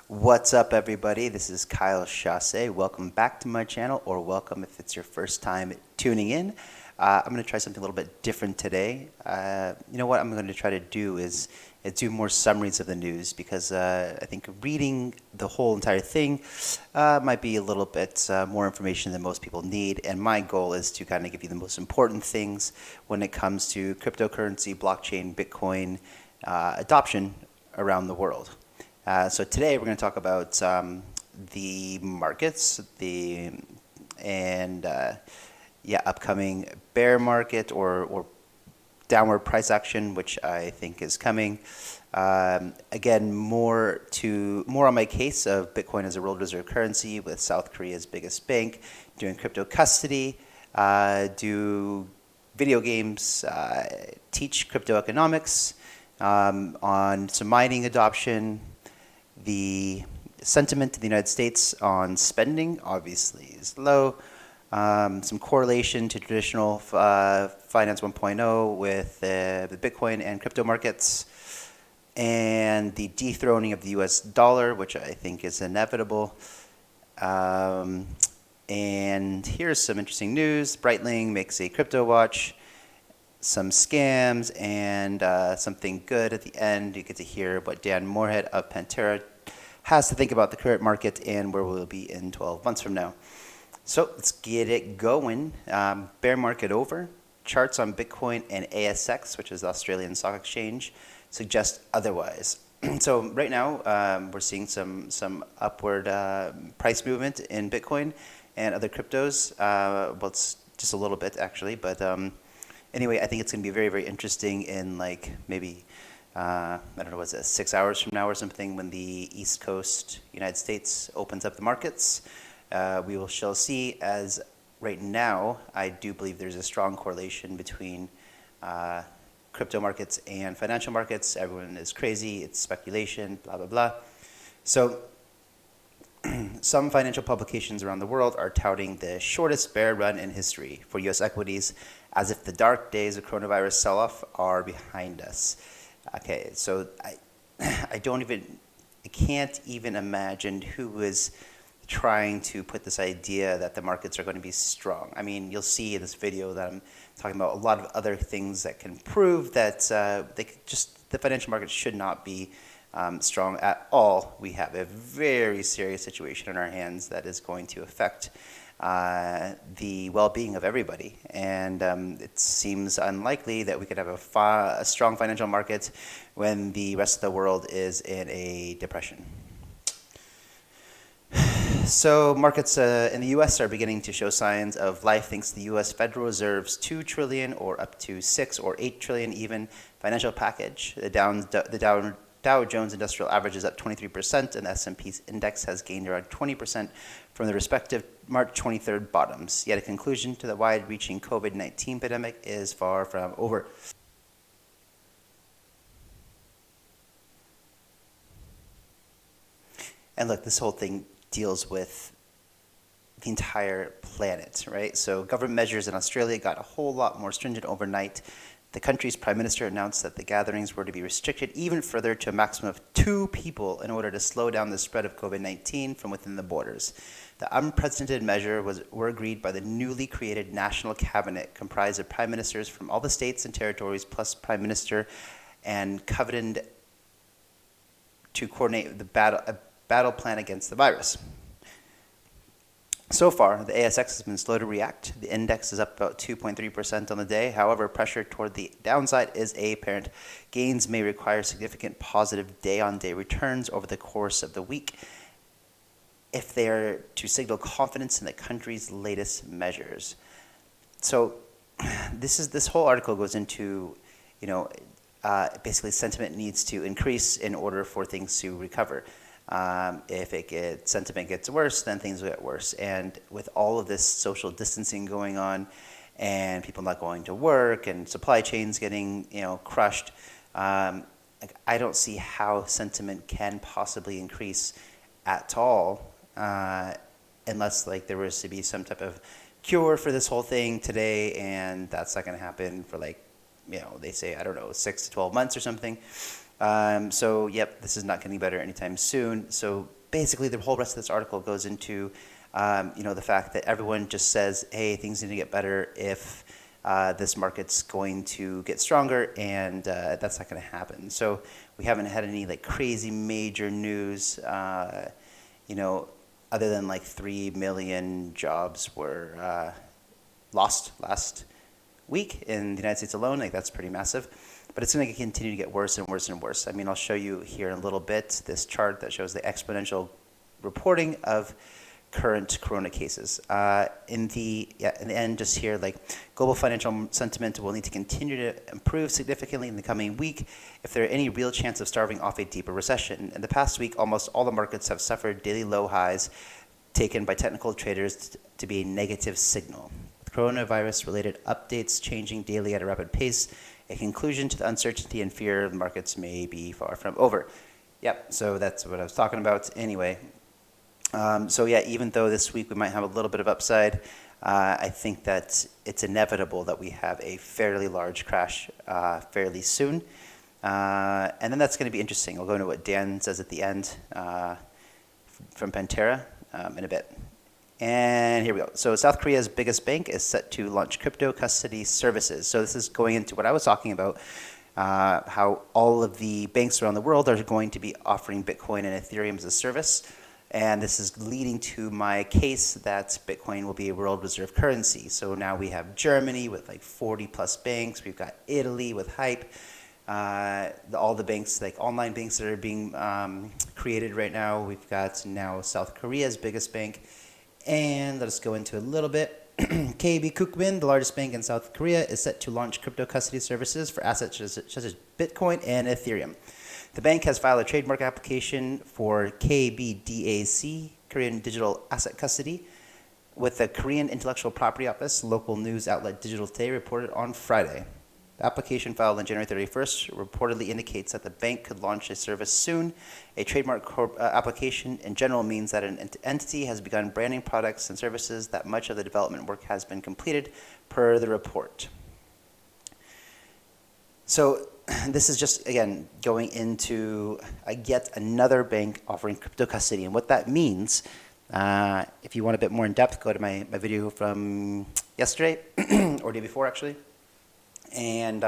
What's up, everybody? This is Kyle Chasse. Welcome back to my channel, or welcome if it's your first time tuning in. I'm going to try something a little bit different today. You know what I'm going to try to do is do more summaries of the news because I think reading the whole entire thing might be a little bit more information than most people need. And my goal is to kind of give you the most important things when it comes to cryptocurrency, blockchain, Bitcoin adoption around the world. So today we're going to talk about the markets, upcoming bear market or downward price action, which I think is coming. Again, more on my case of Bitcoin as a world reserve currency with South Korea's biggest bank, doing crypto custody, do video games, teach crypto economics, on some mining adoption. The sentiment in the United States on spending obviously is low. Some correlation to traditional finance 1.0 with the Bitcoin and crypto markets, and the dethroning of the US dollar, which I think is inevitable. And here's some interesting news. Breitling makes a crypto watch, some scams, and something good at the end. You get to hear what Dan Moorhead of Pantera has to think about the current market and where we'll be in 12 months from now. So let's get it going. Bear market over. Charts on Bitcoin and ASX, which is the Australian Stock Exchange, suggest otherwise. So right now we're seeing some upward price movement in Bitcoin and other cryptos. Well, it's just a little bit actually, but anyway, I think it's going to be very, very interesting in like maybe, I don't know, what's it, 6 hours from now or something, when the East Coast United States opens up the markets. We shall see, as right now, I do believe there's a strong correlation between crypto markets and financial markets. Everyone is crazy, it's speculation, blah, blah, blah. So some financial publications around the world are touting the shortest bear run in history for U.S. equities, as if the dark days of coronavirus sell-off are behind us. Okay, so I can't even imagine who is trying to put this idea that the markets are going to be strong. I mean, you'll see in this video that I'm talking about a lot of other things that can prove that the financial markets should not be strong at all. We have a very serious situation in our hands that is going to affect the well-being of everybody, and it seems unlikely that we could have a strong financial market when the rest of the world is in a depression. So markets in the U.S. are beginning to show signs of life thanks to the U.S. Federal Reserve's $2 trillion or up to $6 or $8 trillion even financial package. The Dow Jones Industrial Average is up 23%, and the S&P's index has gained around 20% from the respective March 23rd bottoms. Yet a conclusion to the wide-reaching COVID-19 pandemic is far from over. And look, this whole thing deals with the entire planet, right? So government measures in Australia got a whole lot more stringent overnight. The country's prime minister announced that the gatherings were to be restricted even further to a maximum of 2 people in order to slow down the spread of COVID-19 from within the borders. The unprecedented measure were agreed by the newly created National Cabinet, comprised of prime ministers from all the states and territories, plus prime minister, and covenanted to coordinate the battle plan against the virus. So far, the ASX has been slow to react. The index is up about 2.3% on the day. However, pressure toward the downside is apparent. Gains may require significant positive day-on-day returns over the course of the week if they are to signal confidence in the country's latest measures. So this whole article goes into, basically sentiment needs to increase in order for things to recover. If sentiment gets worse, then things will get worse. And with all of this social distancing going on, and people not going to work, and supply chains getting crushed, I don't see how sentiment can possibly increase at all, unless there was to be some type of cure for this whole thing today, and that's not going to happen for they say, I don't know, 6 to 12 months or something. So, yep, this is not getting better anytime soon. So basically the whole rest of this article goes into the fact that everyone just says, hey, things need to get better if this market's going to get stronger, and that's not going to happen. So we haven't had any like crazy major news, other than like 3 million jobs were lost last week in the United States alone. Like that's pretty massive. But it's going to continue to get worse and worse and worse. I mean, I'll show you here in a little bit this chart that shows the exponential reporting of current corona cases. In the end, just here, like global financial sentiment will need to continue to improve significantly in the coming week if there are any real chance of starving off a deeper recession. In the past week, almost all the markets have suffered daily low highs taken by technical traders to be a negative signal. With coronavirus-related updates changing daily at a rapid pace, a conclusion to the uncertainty and fear of markets may be far from over. Yep, so that's what I was talking about anyway. Even though this week we might have a little bit of upside, I think that it's inevitable that we have a fairly large crash fairly soon. And then that's going to be interesting. I'll go into what Dan says at the end from Pantera in a bit. And here we go. So South Korea's biggest bank is set to launch crypto custody services. So this is going into what I was talking about, how all of the banks around the world are going to be offering Bitcoin and Ethereum as a service. And this is leading to my case that Bitcoin will be a world reserve currency. So now we have Germany with like 40 plus banks. We've got Italy with Hype. All the banks, like online banks that are being created right now. We've got now South Korea's biggest bank. And let us go into a little bit. KB Kookmin, the largest bank in South Korea, is set to launch crypto custody services for assets such as Bitcoin and Ethereum. The bank has filed a trademark application for KBDAC, Korean Digital Asset Custody, with the Korean Intellectual Property Office. Local news outlet Digital Today reported on Friday. The application filed on January 31st reportedly indicates that the bank could launch a service soon. A trademark application in general means that an entity has begun branding products and services, that much of the development work has been completed, per the report. So this is just, again, going into yet another bank offering crypto custody. And what that means, if you want a bit more in depth, go to my video from yesterday, or day before actually, and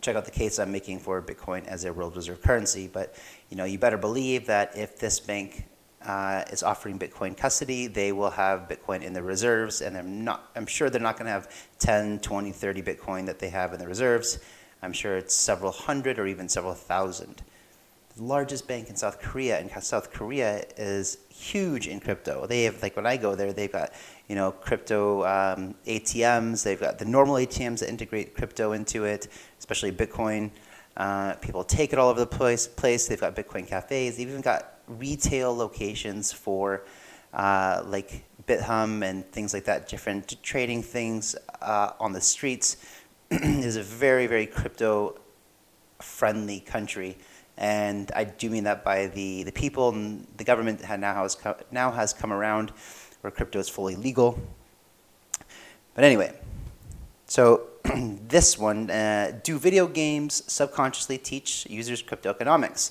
check out the case I'm making for Bitcoin as a world reserve currency. But you better believe that if this bank is offering Bitcoin custody, they will have Bitcoin in the reserves, and I'm sure they're not going to have 10, 20, 30 Bitcoin that they have in the reserves. I'm sure it's several hundred or even several thousand. The largest bank in South Korea, and South Korea is huge in crypto. They have, like when I go there, they've got crypto ATMs. They've got the normal ATMs that integrate crypto into it, especially Bitcoin. People take it all over the place. They've got Bitcoin cafes. They've even got retail locations for like BitHum and things like that, different trading things on the streets. It is a very, very crypto-friendly country. And I do mean that by the people, and the government now has come around where crypto is fully legal. But anyway, so this one, do video games subconsciously teach users crypto economics?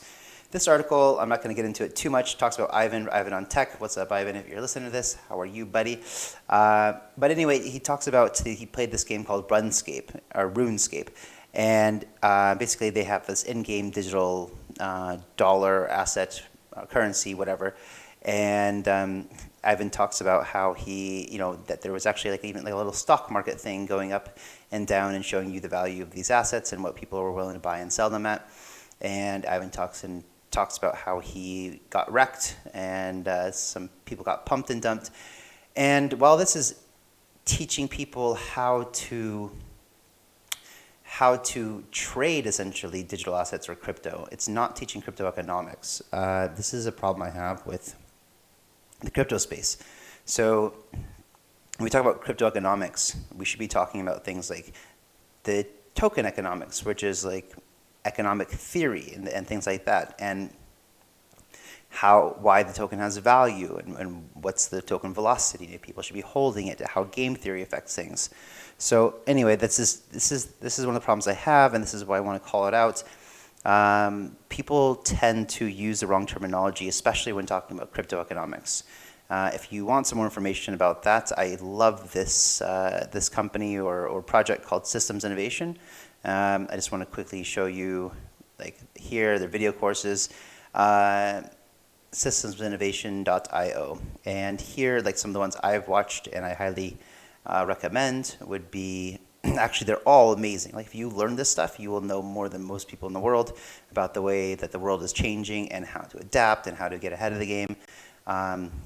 This article, I'm not going to get into it too much, talks about Ivan on Tech. What's up, Ivan, if you're listening to this? How are you, buddy? But anyway, he talks about, he played this game called RuneScape. And basically they have this in-game digital dollar asset, currency, whatever. And Ivan talks about how that there was actually even a little stock market thing going up and down and showing you the value of these assets and what people were willing to buy and sell them at. And Ivan talks about how he got wrecked and some people got pumped and dumped. And while this is teaching people how to trade essentially digital assets or crypto, it's not teaching crypto economics. This is a problem I have with the crypto space. So when we talk about crypto economics, we should be talking about things like the token economics, which is like economic theory and things like that, and why the token has value and what's the token velocity, if people should be holding it, how game theory affects things. So anyway, this is one of the problems I have, and this is why I want to call it out. People tend to use the wrong terminology, especially when talking about crypto economics. If you want some more information about that, I love this company or project called Systems Innovation. I just want to quickly show you, like here, their video courses, systemsinnovation.io. And here, like some of the ones I've watched and I highly recommend would be, actually they're all amazing. Like if you learn this stuff, you will know more than most people in the world about the way that the world is changing and how to adapt and how to get ahead of the game.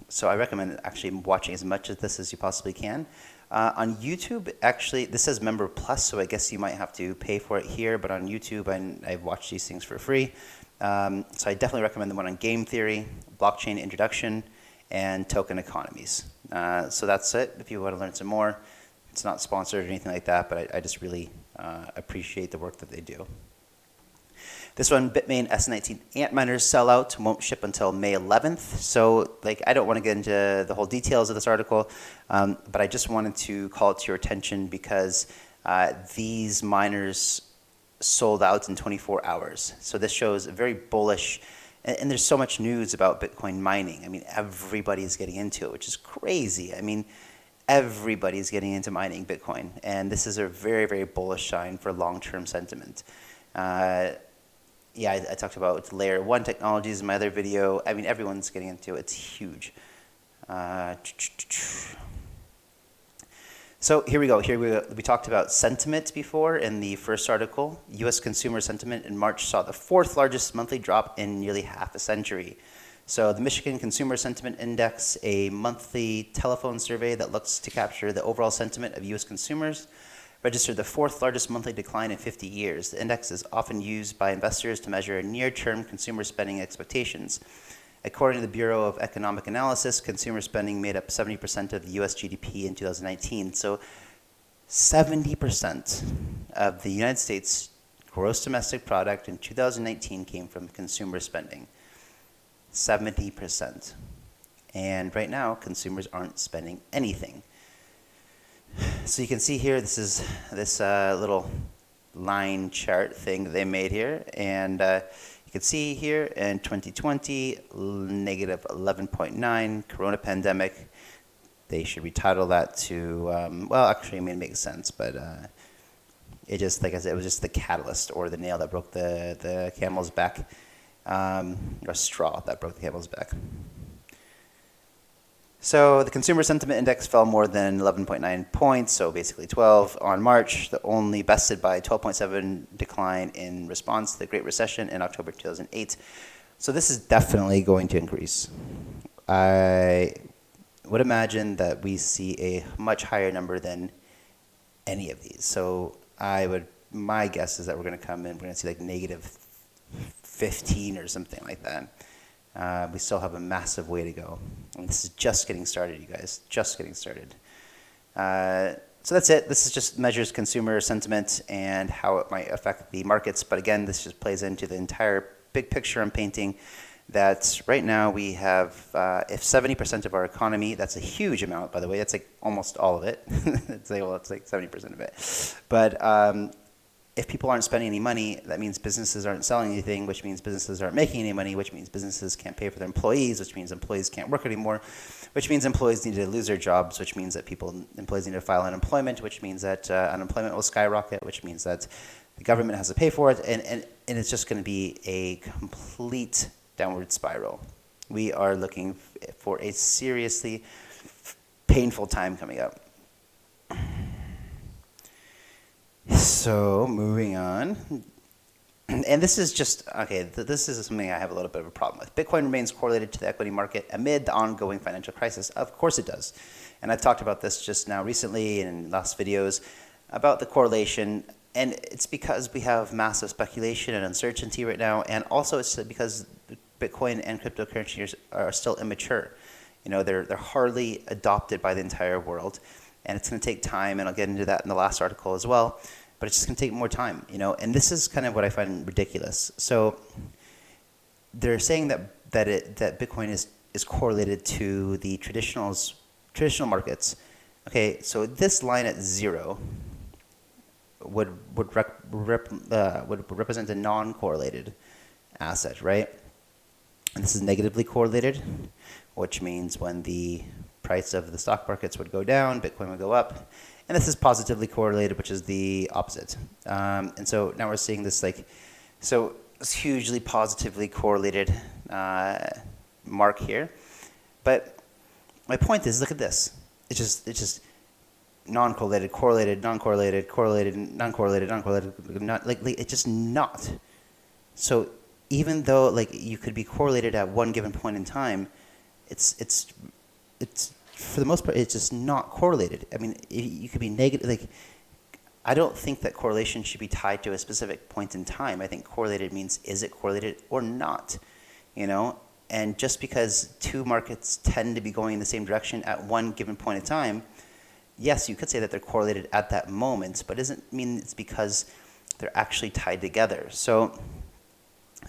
So I recommend actually watching as much of this as you possibly can. On YouTube, actually, this says Member Plus, so I guess you might have to pay for it here, but on YouTube, I've watched these things for free. So I definitely recommend the one on game theory, blockchain introduction, and token economies. So that's it if you want to learn some more. It's not sponsored or anything like that, but I just really appreciate the work that they do. This one, Bitmain S19 Antminers sellout, won't ship until May 11th. So like, I don't want to get into the whole details of this article, but I just wanted to call it to your attention because these miners sold out in 24 hours. So this shows a very bullish, and there's so much news about Bitcoin mining. I mean, everybody's getting into it, which is crazy. I mean, everybody's getting into mining Bitcoin, and this is a very, very bullish sign for long-term sentiment. Yeah, I talked about layer 1 technologies in my other video. I mean, everyone's getting into it. It's huge. So here we go. We talked about sentiment before in the first article. U.S. consumer sentiment in March saw the 4th largest monthly drop in nearly half a century. So the Michigan Consumer Sentiment Index, a monthly telephone survey that looks to capture the overall sentiment of U.S. consumers, registered the 4th largest monthly decline in 50 years. The index is often used by investors to measure near-term consumer spending expectations. According to the Bureau of Economic Analysis, consumer spending made up 70% of the U.S. GDP in 2019. So 70% of the United States gross domestic product in 2019 came from consumer spending. 70%. And right now, consumers aren't spending anything. So you can see here, this is this little line chart thing that they made here. And you can see here in 2020, negative 11.9, Corona pandemic. They should retitle that to, well, actually, I mean, it makes sense, but it just, like I said, it was just the catalyst or the nail that broke the camel's back, or straw that broke the camel's back. So the consumer sentiment index fell more than 11.9 points, so basically 12 on March, the only bested by 12.7 decline in response to the Great Recession in October 2008. So this is definitely going to increase. I would imagine that we see a much higher number than any of these. So my guess is that we're going to come in, we're going to see like negative 15 or something like that. We still have a massive way to go. And this is just getting started, you guys, just getting started. So that's it. This is just measures consumer sentiment and how it might affect the markets. But again, this just plays into the entire big picture I'm painting that right now we have, if 70% of our economy, that's a huge amount, by the way, that's like almost all of it. It's like 70% of it. But if people aren't spending any money, that means businesses aren't selling anything, which means businesses aren't making any money, which means businesses can't pay for their employees, which means employees can't work anymore, which means employees need to lose their jobs, which means that employees need to file unemployment, which means that unemployment will skyrocket, which means that the government has to pay for it, and it's just going to be a complete downward spiral. We are looking for a seriously painful time coming up. So moving on, and this is just, okay, this is something I have a little bit of a problem with. Bitcoin remains correlated to the equity market amid the ongoing financial crisis. Of course it does. And I've talked about this just now recently in last videos about the correlation. And it's because we have massive speculation and uncertainty right now. And also it's because Bitcoin and cryptocurrencies are still immature. You know, they're hardly adopted by the entire world. And it's going to take time, and I'll get into that in the last article as well, but it's just going to take more time, you know, and this is kind of what I find ridiculous. So they're saying that Bitcoin is correlated to the traditional markets. Okay, so this line at 0, would represent a non-correlated asset, right? And this is negatively correlated, which means when the price of the stock markets would go down, Bitcoin would go up. And this is positively correlated, which is the opposite. And so now we're seeing this so it's hugely positively correlated mark here. But my point is, look at this. It's just non-correlated, correlated, non-correlated, correlated, non-correlated, non-correlated, not it's just not. So even though you could be correlated at one given point in time, it's for the most part it's just not correlated. I mean, you could be negative. I don't think that correlation should be tied to a specific point in time. I think correlated means, is it correlated or not? And just because two markets tend to be going in the same direction at one given point in time, yes, you could say that they're correlated at that moment, but it doesn't mean it's because they're actually tied together. So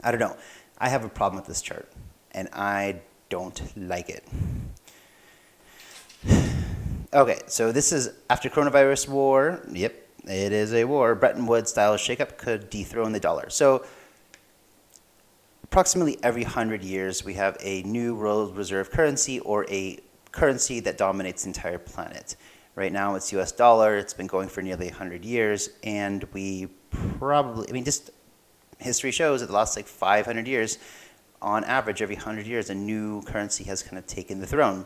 I don't know. I have a problem with this chart, and I don't like it. Okay, so this is after coronavirus war. Yep, it is a war. Bretton Woods-style shakeup could dethrone the dollar. So approximately every 100 years, we have a new world reserve currency or a currency that dominates the entire planet. Right now, it's US dollar. It's been going for nearly 100 years, and we probably, just history shows that the last 500 years, on average, every 100 years, a new currency has kind of taken the throne.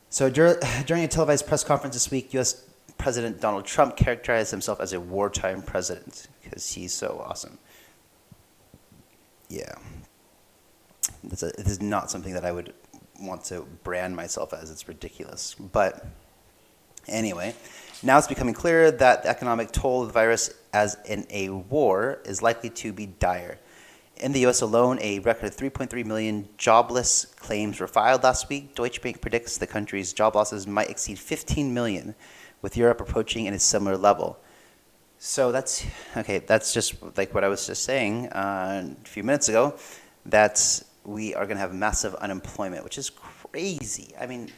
So during a televised press conference this week, U.S. President Donald Trump characterized himself as a wartime president because he's so awesome. Yeah. This is not something that I would want to brand myself as. It's ridiculous. But anyway, now it's becoming clear that the economic toll of the virus as in a war is likely to be dire. In the U.S. alone, a record 3.3 million jobless claims were filed last week. Deutsche Bank predicts the country's job losses might exceed 15 million, with Europe approaching in a similar level. So that's just like what I was just saying a few minutes ago, that we are going to have massive unemployment, which is crazy. I mean,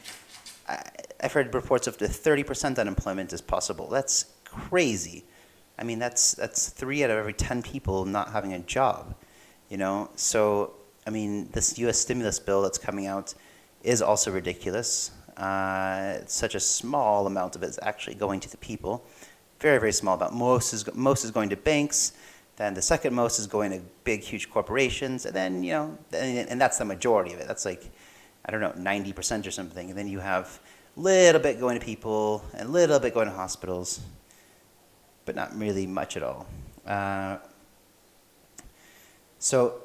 I've heard reports of the 30% unemployment is possible. That's crazy. I mean, that's 3 out of every 10 people not having a job. So I mean, this U.S. stimulus bill that's coming out is also ridiculous. Such a small amount of it is actually going to the people. Very, very small amount. Most is going to banks. Then the second most is going to big, huge corporations. And then, and that's the majority of it. That's 90% or something. And then you have a little bit going to people and a little bit going to hospitals, but not really much at all. So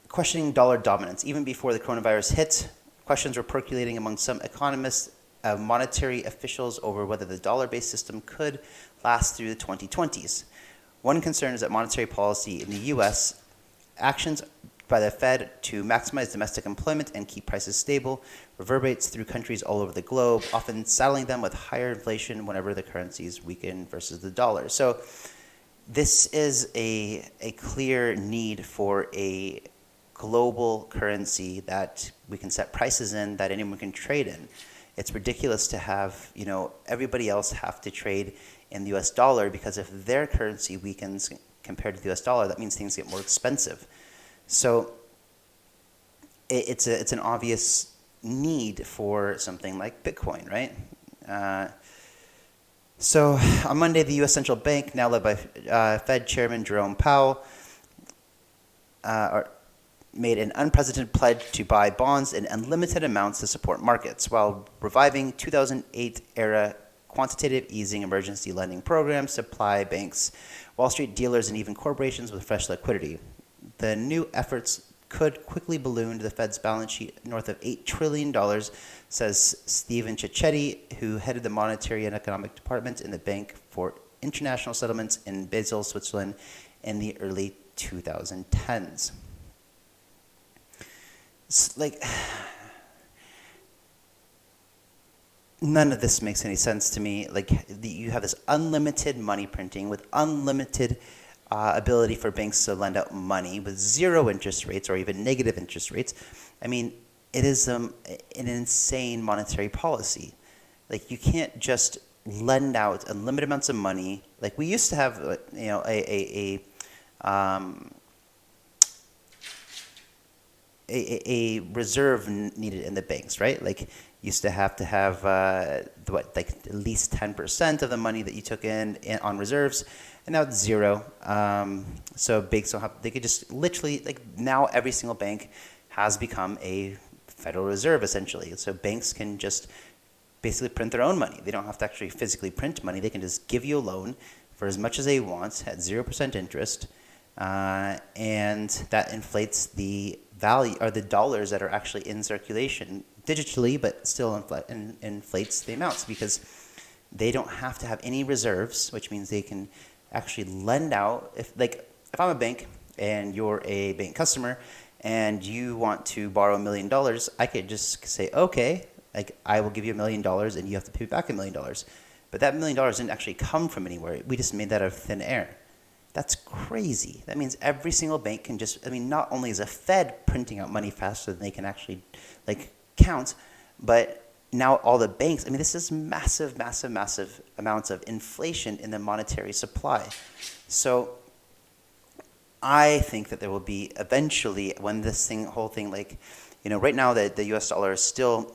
questioning dollar dominance. Even before the coronavirus hit, questions were percolating among some economists, monetary officials over whether the dollar-based system could last through the 2020s. One concern is that monetary policy in the U.S., actions by the Fed to maximize domestic employment and keep prices stable, reverberates through countries all over the globe, often saddling them with higher inflation whenever the currencies weaken versus the dollar. So this is a clear need for a global currency that we can set prices in, that anyone can trade in. It's ridiculous to have, everybody else have to trade in the U.S. dollar, because if their currency weakens compared to the U.S. dollar, that means things get more expensive. So it's an obvious need for something like Bitcoin, right? So on Monday, the U.S. Central Bank, now led by Fed Chairman Jerome Powell, made an unprecedented pledge to buy bonds in unlimited amounts to support markets, while reviving 2008-era quantitative easing emergency lending programs to supply banks, Wall Street dealers, and even corporations with fresh liquidity. The new efforts could quickly balloon to the Fed's balance sheet north of $8 trillion, says Stephen Cicchetti, who headed the Monetary and Economic Department in the Bank for International Settlements in Basel, Switzerland, in the early 2010s. It's none of this makes any sense to me. You have this unlimited money printing with unlimited ability for banks to lend out money with zero interest rates or even negative interest rates. I mean, it is an insane monetary policy. You can't just lend out unlimited amounts of money. Like we used to have, um, a reserve needed in the banks, right? Like used to have like at least 10% of the money that you took in on reserves, and now it's zero. So banks don't have, they could just literally, like now every single bank has become a Federal Reserve essentially. So banks can just basically print their own money. They don't have to actually physically print money. They can just give you a loan for as much as they want at 0% interest, and that inflates the value or the dollars that are actually in circulation digitally, but still inflates the amounts because they don't have to have any reserves, which means they can actually lend out. If I'm a bank and you're a bank customer and you want to borrow $1 million, I could just say, okay, like I will give you $1 million and you have to pay back $1 million. But that $1 million didn't actually come from anywhere. We just made that out of thin air. That's crazy. That means every single bank can just, not only is a Fed printing out money faster than they can actually count, but now all the banks, this is massive, massive, massive amounts of inflation in the monetary supply. So I think that there will be eventually, when this whole thing, right now the US dollar is still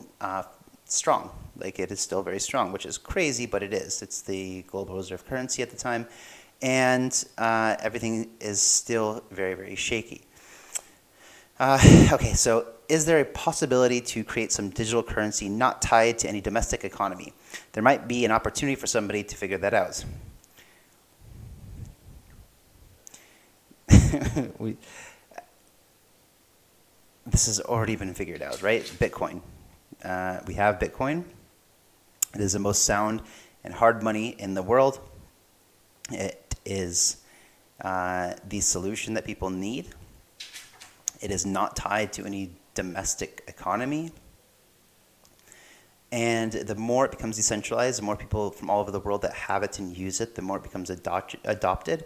strong. Like it is still very strong, which is crazy, but it is. It's the global reserve currency at the time. And everything is still very, very shaky. Okay, so is there a possibility to create some digital currency not tied to any domestic economy? There might be an opportunity for somebody to figure that out. This has already been figured out, right? Bitcoin. We have Bitcoin. It is the most sound and hard money in the world. It is the solution that people need. It is not tied to any domestic economy. And the more it becomes decentralized, the more people from all over the world that have it and use it, the more it becomes adopted,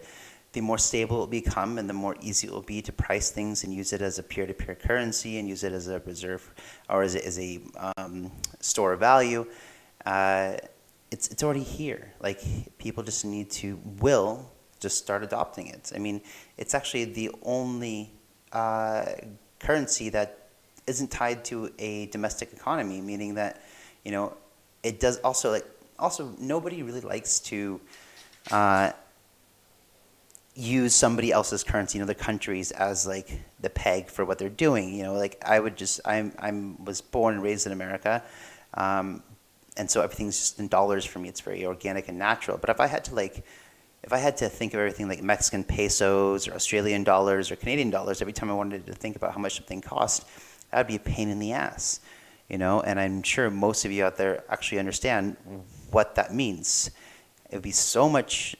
the more stable it will become, and the more easy it will be to price things and use it as a peer-to-peer currency and use it as a reserve or as a store of value. It's already here. Like people just need to just start adopting it. It's actually the only currency that isn't tied to a domestic economy, meaning that it does also nobody really likes to use somebody else's currency in other countries as the peg for what they're doing. I was born and raised in America. And so everything's just in dollars for me. It's very organic and natural. But if I had to think of everything like Mexican pesos or Australian dollars or Canadian dollars, every time I wanted to think about how much something cost, that would be a pain in the ass, And I'm sure most of you out there actually understand what that means. It would be so much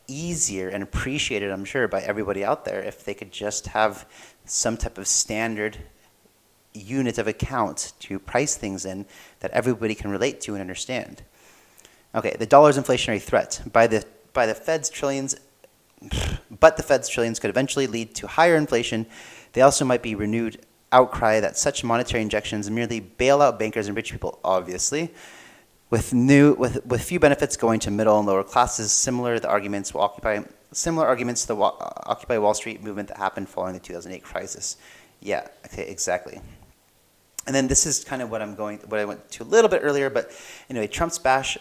easier and appreciated, I'm sure, by everybody out there if they could just have some type of standard unit of account to price things in that everybody can relate to and understand. Okay, the dollar's inflationary threat. By the Fed's trillions, but the Fed's trillions could eventually lead to higher inflation. They also might be renewed outcry that such monetary injections merely bail out bankers and rich people, obviously, with few benefits going to middle and lower classes. Similar arguments to the Occupy Wall Street movement that happened following the 2008 crisis. Yeah, okay, exactly. And then this is kind of what I went to a little bit earlier, but anyway, Trump's brash,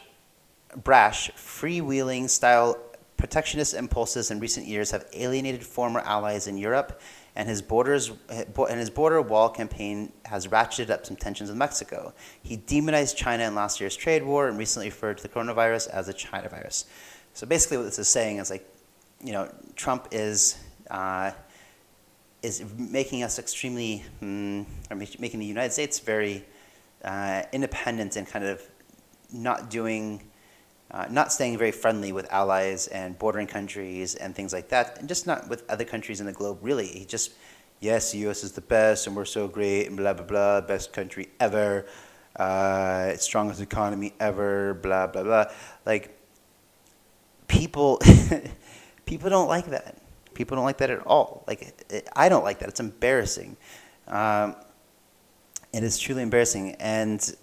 freewheeling style protectionist impulses in recent years have alienated former allies in Europe, and his border wall campaign has ratcheted up some tensions with Mexico. He demonized China in last year's trade war and recently referred to the coronavirus as a China virus. So basically what this is saying is Trump is making us extremely, or making the United States very independent and kind of not staying very friendly with allies and bordering countries and things like that, and just not with other countries in the globe, really. He just, yes, the U.S. is the best, and we're so great, and blah, blah, blah, best country ever, strongest economy ever, blah, blah, blah. People don't like that. People don't like that at all. I don't like that. It's embarrassing. It is truly embarrassing. And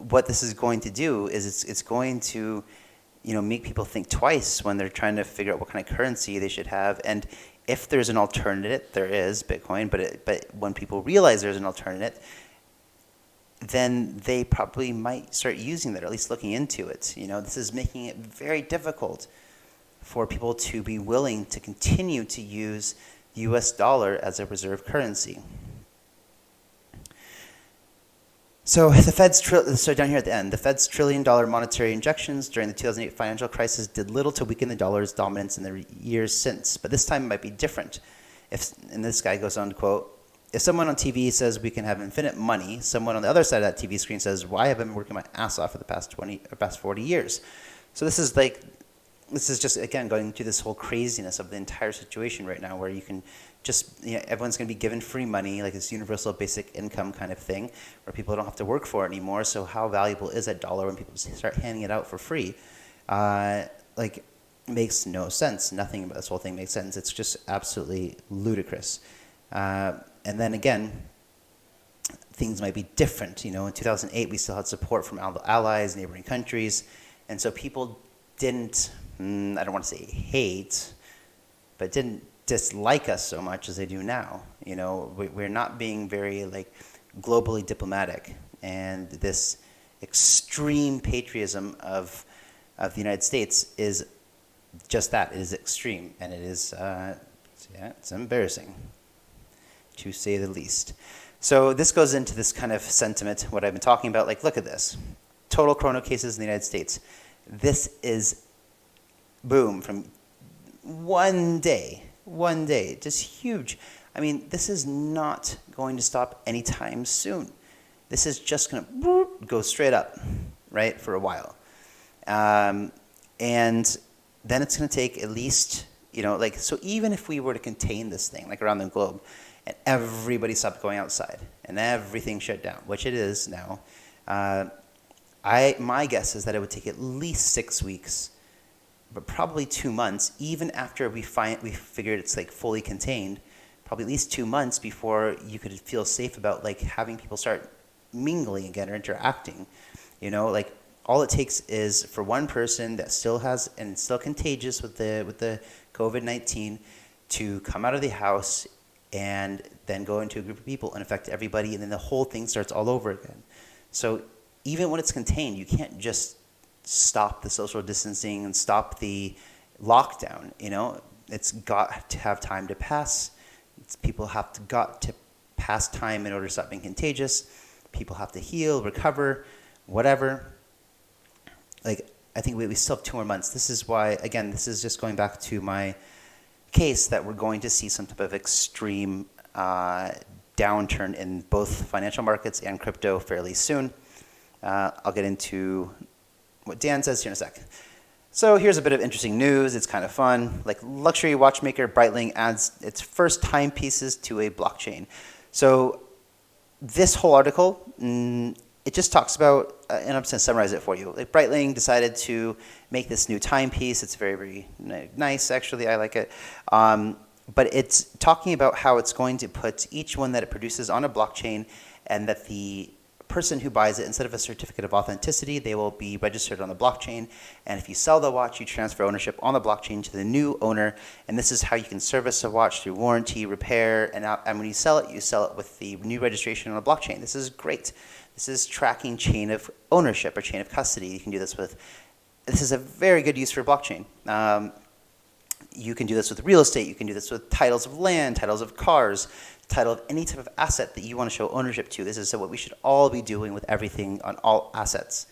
what this is going to do is it's going to, make people think twice when they're trying to figure out what kind of currency they should have. And if there's an alternative, there is Bitcoin, but when people realize there's an alternative, then they probably might start using that, or at least looking into it. This is making it very difficult for people to be willing to continue to use the US dollar as a reserve currency. So down here at the end, the Fed's $1 trillion monetary injections during the 2008 financial crisis did little to weaken the dollar's dominance in the years since. But this time it might be different. And this guy goes on to quote, if someone on TV says we can have infinite money, someone on the other side of that TV screen says, why have I been working my ass off for the past 40 years? So this is just, again, going through this whole craziness of the entire situation right now, where you can just, everyone's going to be given free money, like this universal basic income kind of thing, where people don't have to work for it anymore. So how valuable is that dollar when people start handing it out for free? Makes no sense. Nothing about this whole thing makes sense. It's just absolutely ludicrous. And then again, things might be different. In 2008, we still had support from allies, neighboring countries, and so people didn't, I don't want to say hate, but didn't dislike us so much as they do now. We're not being very globally diplomatic, and this extreme patriotism of the United States is just that. It is extreme, and it is it's embarrassing, to say the least. So this goes into this kind of sentiment, what I've been talking about. Look at this. Total corona cases in the United States. This is, boom, from one day, just huge. I mean, this is not going to stop anytime soon. This is just going to go straight up, right, for a while. And then it's going to take at least, so even if we were to contain this thing, around the globe, and everybody stopped going outside, and everything shut down, which it is now, my guess is that it would take at least 6 weeks, but probably 2 months, even after we figured it's fully contained, probably at least 2 months before you could feel safe about having people start mingling again or interacting. All it takes is for one person that still has and still contagious with the COVID-19 to come out of the house and then go into a group of people and affect everybody, and then the whole thing starts all over again. So even when it's contained, you can't just stop the social distancing and stop the lockdown. It's got to have time to pass. People have got to pass time in order to stop being contagious. People have to heal, recover, whatever. I think we still have 2 more months. This is why, again, this is just going back to my case that we're going to see some type of extreme downturn in both financial markets and crypto fairly soon. I'll get into what Dan says here in a sec. So here's a bit of interesting news. It's kind of fun. Luxury watchmaker Breitling adds its first timepieces to a blockchain. So this whole article, it just talks about, and I'm just going to summarize it for you. Breitling decided to make this new timepiece. It's very, very nice, actually. I like it. But it's talking about how it's going to put each one that it produces on a blockchain, and that the person who buys it, instead of a certificate of authenticity, they will be registered on the blockchain. And if you sell the watch, you transfer ownership on the blockchain to the new owner. And this is how you can service a watch through warranty, repair, and when you sell it with the new registration on a blockchain. This is great. This is tracking chain of ownership or chain of custody. You can do this with. This is a very good use for blockchain. You can do this with real estate. You can do this with titles of land, titles of cars, title of any type of asset that you want to show ownership to. This is what we should all be doing with everything on all assets.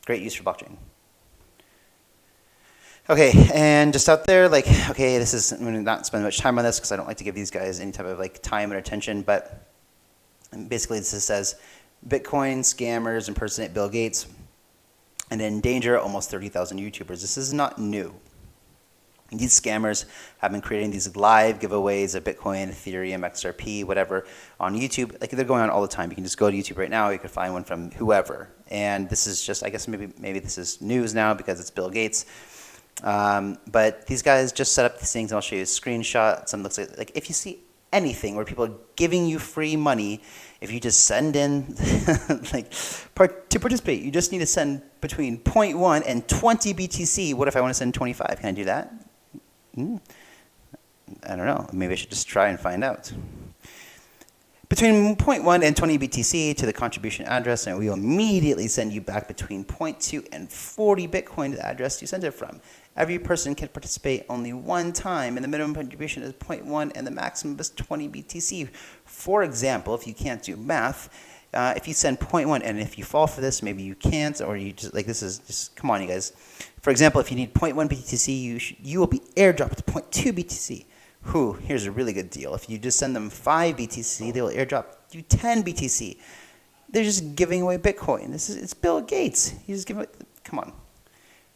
Great use for blockchain. Okay, and just out there, this is, I'm going to not spend much time on this because I don't like to give these guys any type of time and attention, but basically this says, Bitcoin scammers impersonate Bill Gates and endanger almost 30,000 YouTubers. This is not new. These scammers have been creating these live giveaways of Bitcoin, Ethereum, XRP, whatever, on YouTube. They're going on all the time. You can just go to YouTube right now. You can find one from whoever. And this is just, I guess maybe this is news now because it's Bill Gates. But these guys just set up these things. And I'll show you a screenshot. Some looks like if you see anything where people are giving you free money, if you just send in, like, to participate, you just need to send between 0.1 and 20 BTC. What if I want to send 25? Can I do that? I don't know. Maybe I should just try and find out. Between 0.1 and 20 BTC to the contribution address, and we will immediately send you back between 0.2 and 40 Bitcoin to the address you sent it from. Every person can participate only one time, and the minimum contribution is 0.1 and the maximum is 20 BTC. For example, if you can't do math, if you send 0.1, and if you fall for this, maybe you can't, or you just, like, this is just, come on, you guys. For example, if you need 0.1 BTC, you will be airdropped 0.2 BTC. Here's a really good deal. If you just send them 5 BTC, they will airdrop you 10 BTC. They're just giving away Bitcoin. It's Bill Gates. He's just giving away, come on.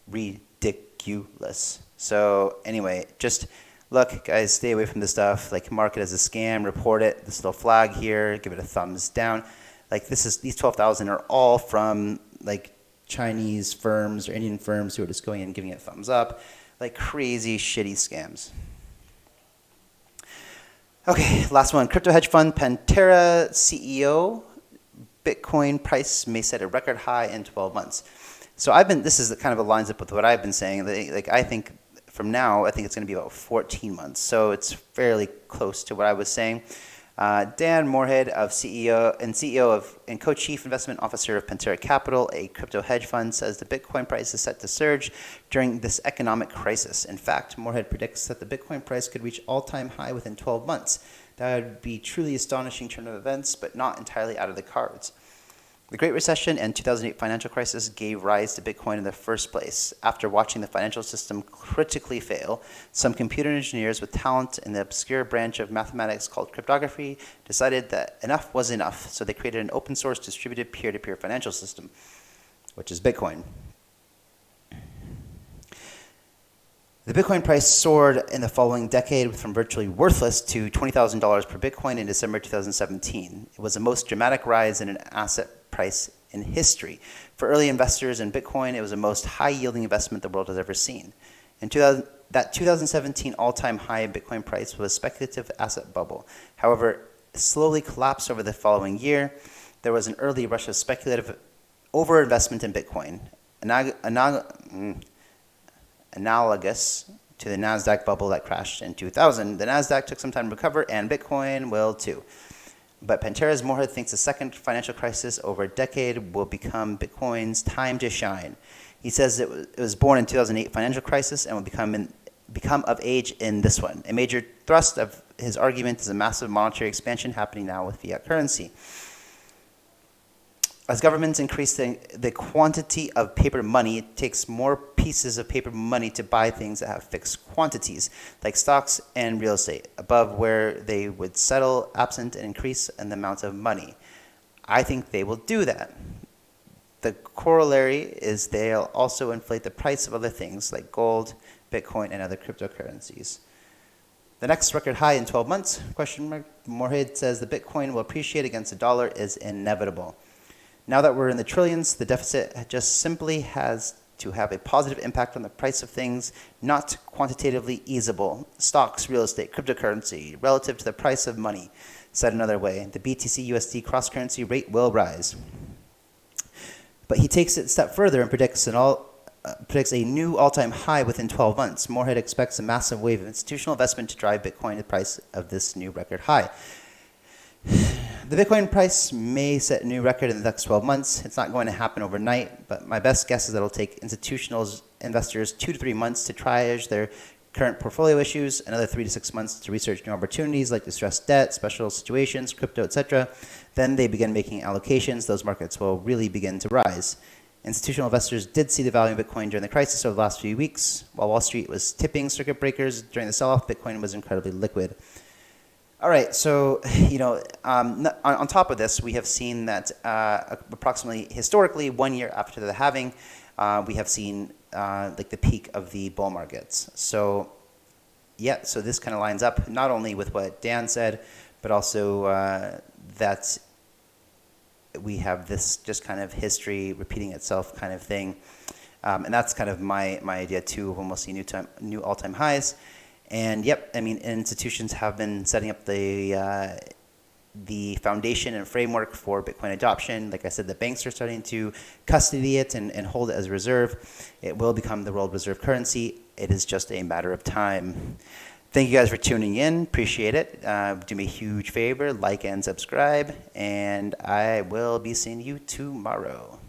Ridiculous. So anyway, just look, guys, stay away from this stuff. Like, mark it as a scam, report it. This little flag here, give it a thumbs down. Like, these 12,000 are all from like Chinese firms or Indian firms who are just going in and giving it a thumbs up. Like, crazy, shitty scams. Okay, last one. Crypto hedge fund Pantera CEO, Bitcoin price may set a record high in 12 months. So this is kind of lines up with what I've been saying. Like, I think from now, I think it's going to be about 14 months. So it's fairly close to what I was saying. Dan Moorhead, CEO and co-chief investment officer of Pantera Capital, a crypto hedge fund, says the Bitcoin price is set to surge during this economic crisis. In fact, Moorhead predicts that the Bitcoin price could reach all-time high within 12 months. That would be truly astonishing turn of events, but not entirely out of the cards. The Great Recession and 2008 financial crisis gave rise to Bitcoin in the first place. After watching the financial system critically fail, some computer engineers with talent in the obscure branch of mathematics called cryptography decided that enough was enough, so they created an open source distributed peer-to-peer financial system, which is Bitcoin. The Bitcoin price soared in the following decade from virtually worthless to $20,000 per Bitcoin in December 2017. It was the most dramatic rise in an asset price in history. For early investors in Bitcoin, it was the most high-yielding investment the world has ever seen. That 2017 all-time high in Bitcoin price was a speculative asset bubble. However, it slowly collapsed over the following year. There was an early rush of speculative overinvestment in Bitcoin, analogous to the NASDAQ bubble that crashed in 2000. The NASDAQ took some time to recover, and Bitcoin will too. But Pantera's Moorhead thinks the second financial crisis over a decade will become Bitcoin's time to shine. He says it was born in 2008 financial crisis and will become of age in this one. A major thrust of his argument is a massive monetary expansion happening now with fiat currency. As governments increase the quantity of paper money, it takes more pieces of paper money to buy things that have fixed quantities, like stocks and real estate, above where they would settle absent an increase in the amount of money. I think they will do that. The corollary is they'll also inflate the price of other things like gold, Bitcoin, and other cryptocurrencies. The next record high in 12 months, Moorhead says the Bitcoin will appreciate against the dollar is inevitable. Now that we're in the trillions, the deficit just simply has to have a positive impact on the price of things, not quantitatively easable. Stocks, real estate, cryptocurrency, relative to the price of money. Said another way, the BTC USD cross-currency rate will rise. But he takes it a step further and predicts a new all-time high within 12 months. Moorhead expects a massive wave of institutional investment to drive Bitcoin to the price of this new record high. The Bitcoin price may set a new record in the next 12 months. It's not going to happen overnight, but my best guess is that it'll take institutional investors 2 to 3 months to triage their current portfolio issues, another 3 to 6 months to research new opportunities like distressed debt, special situations, crypto, etc. Then they begin making allocations. Those markets will really begin to rise. Institutional investors did see the value of Bitcoin during the crisis over the last few weeks. While Wall Street was tipping circuit breakers during the sell-off, Bitcoin was incredibly liquid. All right, so on top of this, we have seen that approximately historically 1 year after the halving, we have seen like the peak of the bull markets. So yeah, so this kind of lines up not only with what Dan said, but also that we have this just kind of history repeating itself kind of thing, and that's kind of my idea too. When we'll see new all-time highs. And yep, I mean, institutions have been setting up the foundation and framework for Bitcoin adoption. Like I said, the banks are starting to custody it and hold it as a reserve. It will become the world reserve currency. It is just a matter of time. Thank you guys for tuning in. Appreciate it. Do me a huge favor, like and subscribe, and I will be seeing you tomorrow.